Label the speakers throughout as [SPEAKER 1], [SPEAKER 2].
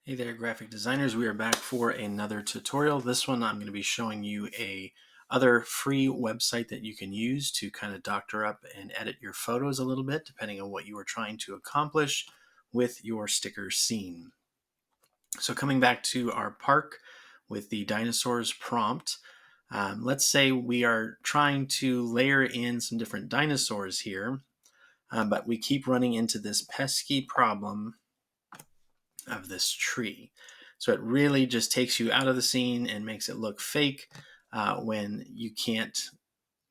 [SPEAKER 1] Hey there, graphic designers. We are back for another tutorial. This one I'm going to be showing you other free website that you can use to kind of doctor up and edit your photos a little bit, depending on what you are trying to accomplish with your sticker scene. So coming back to our park with the dinosaurs prompt, let's say we are trying to layer in some different dinosaurs here, but we keep running into this pesky problem of this tree. So it really just takes you out of the scene and makes it look fake when you can't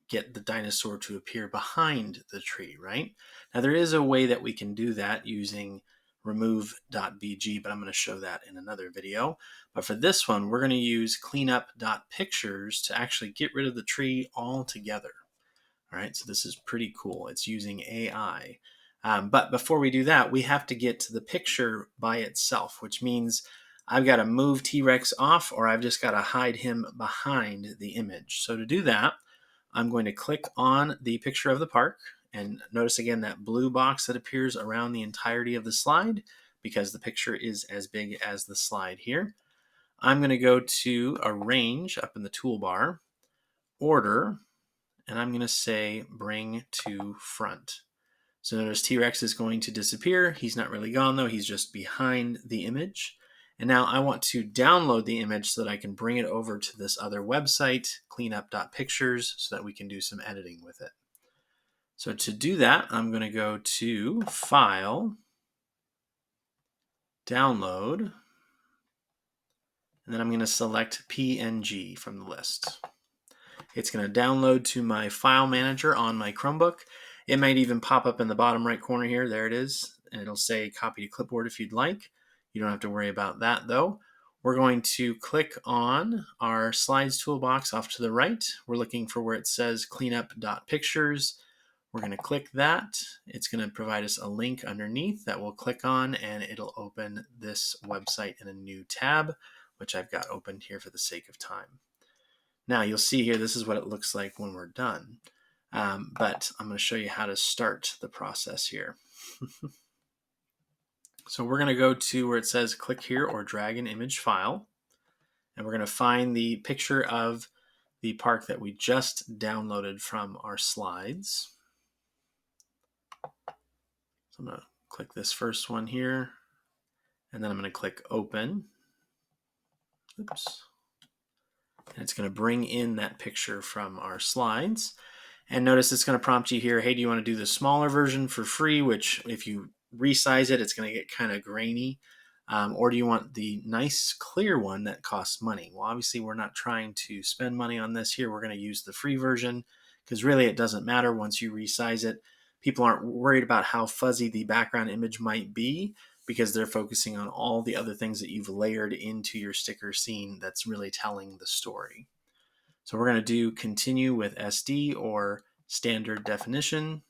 [SPEAKER 1] get the dinosaur to appear behind the tree, right? Now there is a way that we can do that using remove.bg, but I'm going to show that in another video. But for this one, we're going to use cleanup.pictures to actually get rid of the tree altogether. All right, so this is pretty cool. It's using AI. But before we do that, we have to get to the picture by itself, which means I've got to move T-Rex off, or I've just got to hide him behind the image. So to do that, I'm going to click on the picture of the park, and notice again that blue box that appears around the entirety of the slide, because the picture is as big as the slide here. I'm going to go to Arrange up in the toolbar, Order, and I'm going to say Bring to Front. So notice T-Rex is going to disappear. He's not really gone though, he's just behind the image. And now I want to download the image so that I can bring it over to this other website, cleanup.pictures, so that we can do some editing with it. So to do that, I'm going to go to File, Download, and then I'm going to select PNG from the list. It's going to download to my file manager on my Chromebook. It might even pop up in the bottom right corner here. There it is. And it'll say copy to clipboard if you'd like. You don't have to worry about that though. We're going to click on our slides toolbox off to the right. We're looking for where it says cleanup.pictures. We're going to click that. It's going to provide us a link underneath that we'll click on, and it'll open this website in a new tab, which I've got opened here for the sake of time. Now you'll see here, this is what it looks like when we're done. But I'm going to show you how to start the process here. So we're going to go to where it says click here or drag an image file. And we're going to find the picture of the park that we just downloaded from our slides. So I'm going to click this first one here. And then I'm going to click open. Oops. And it's going to bring in that picture from our slides. And notice it's going to prompt you here, hey, do you want to do the smaller version for free, which if you resize it, it's going to get kind of grainy, or do you want the nice clear one that costs money? Well, obviously we're not trying to spend money on this here. We're going to use the free version because really it doesn't matter once you resize it. People aren't worried about how fuzzy the background image might be because they're focusing on all the other things that you've layered into your sticker scene that's really telling the story. So we're going to do continue with SD or standard definition.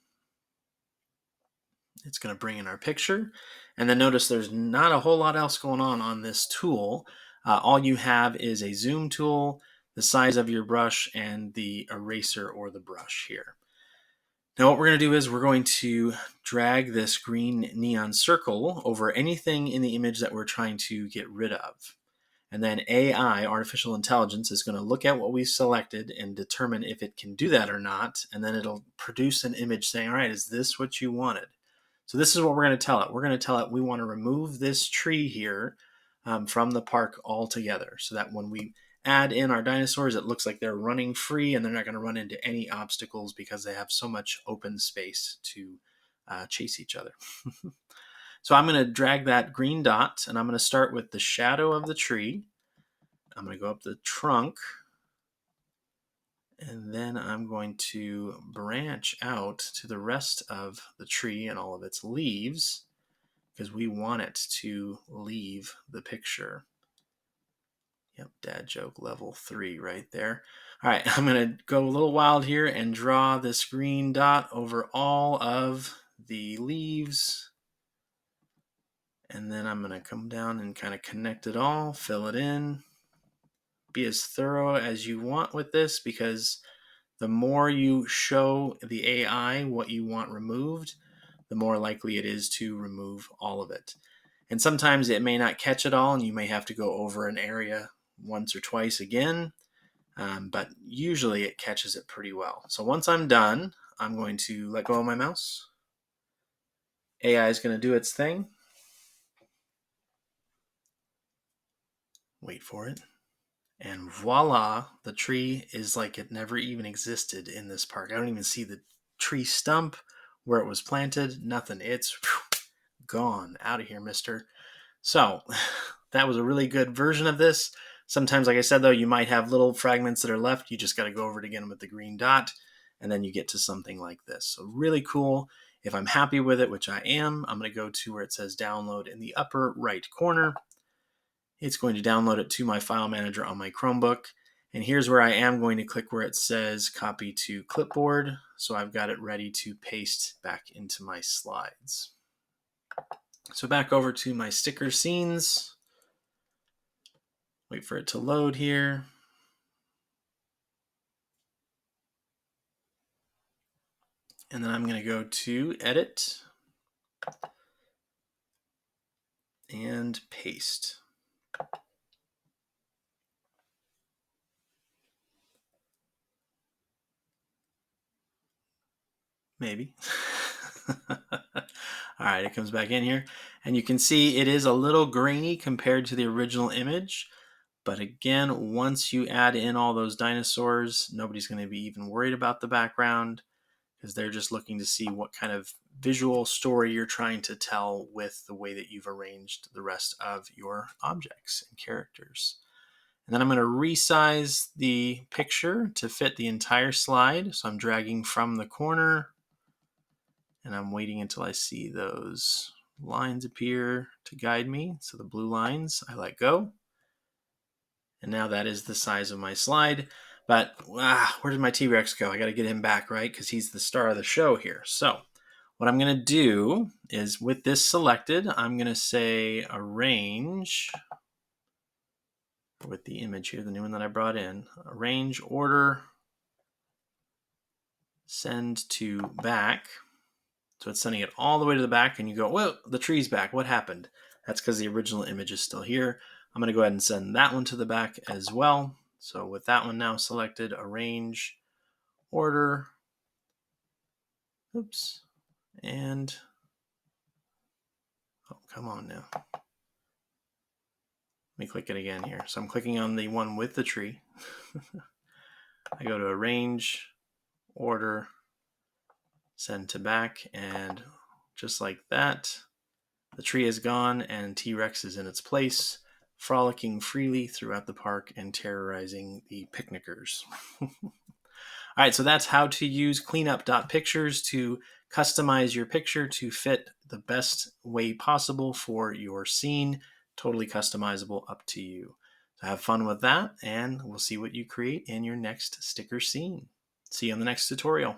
[SPEAKER 1] It's going to bring in our picture. And then notice there's not a whole lot else going on this tool. All you have is a zoom tool, the size of your brush, and the eraser or the brush here. Now what we're going to do is we're going to drag this green neon circle over anything in the image that we're trying to get rid of. And then AI, artificial intelligence, is going to look at what we've selected and determine if it can do that or not. And then it'll produce an image saying, all right, is this what you wanted? So this is what we're going to tell it. We're going to tell it we want to remove this tree here from the park altogether, so that when we add in our dinosaurs, it looks like they're running free and they're not going to run into any obstacles because they have so much open space to chase each other. So I'm going to drag that green dot, and I'm going to start with the shadow of the tree. I'm going to go up the trunk, and then I'm going to branch out to the rest of the tree and all of its leaves because we want it to leave the picture. Yep, dad joke level 3 right there. All right, I'm going to go a little wild here and draw this green dot over all of the leaves. And then I'm going to come down and kind of connect it all, fill it in. Be as thorough as you want with this, because the more you show the AI what you want removed, the more likely it is to remove all of it. And sometimes it may not catch it all, and you may have to go over an area once or twice again, but usually it catches it pretty well. So once I'm done, I'm going to let go of my mouse. AI is going to do its thing. Wait for it. And voila, the tree is like it never even existed in this park. I don't even see the tree stump where it was planted, nothing. It's gone. Out of here, mister. So that was a really good version of this. Sometimes, like I said, though, you might have little fragments that are left. You just got to go over it again with the green dot, and then you get to something like this. So really cool. If I'm happy with it, which I am, I'm going to go to where it says download in the upper right corner. It's going to download it to my file manager on my Chromebook. And here's where I am going to click where it says copy to clipboard. So I've got it ready to paste back into my slides. So back over to my sticker scenes. Wait for it to load here. And then I'm going to go to edit and paste. Maybe. All right, it comes back in here. And you can see it is a little grainy compared to the original image. But again, once you add in all those dinosaurs, nobody's going to be even worried about the background because they're just looking to see what kind of visual story you're trying to tell with the way that you've arranged the rest of your objects and characters. And then I'm going to resize the picture to fit the entire slide. So I'm dragging from the corner and I'm waiting until I see those lines appear to guide me. So the blue lines, I let go. And now that is the size of my slide. But where did my T-Rex go? I got to get him back, right? Because he's the star of the show here. So what I'm going to do is with this selected, I'm going to say arrange with the image here, the new one that I brought in. Arrange order, send to back. So it's sending it all the way to the back, and you go, whoa, the tree's back. What happened? That's because the original image is still here. I'm going to go ahead and send that one to the back as well. So with that one now selected, arrange, order, oops, and, oh, come on now. Let me click it again here. So I'm clicking on the one with the tree. I go to arrange, order, send to back, and just like that, the tree is gone and T-Rex is in its place, frolicking freely throughout the park and terrorizing the picnickers. All right, so that's how to use CleanUp.pictures to customize your picture to fit the best way possible for your scene. Totally customizable, up to you. So have fun with that, and we'll see what you create in your next sticker scene. See you on the next tutorial.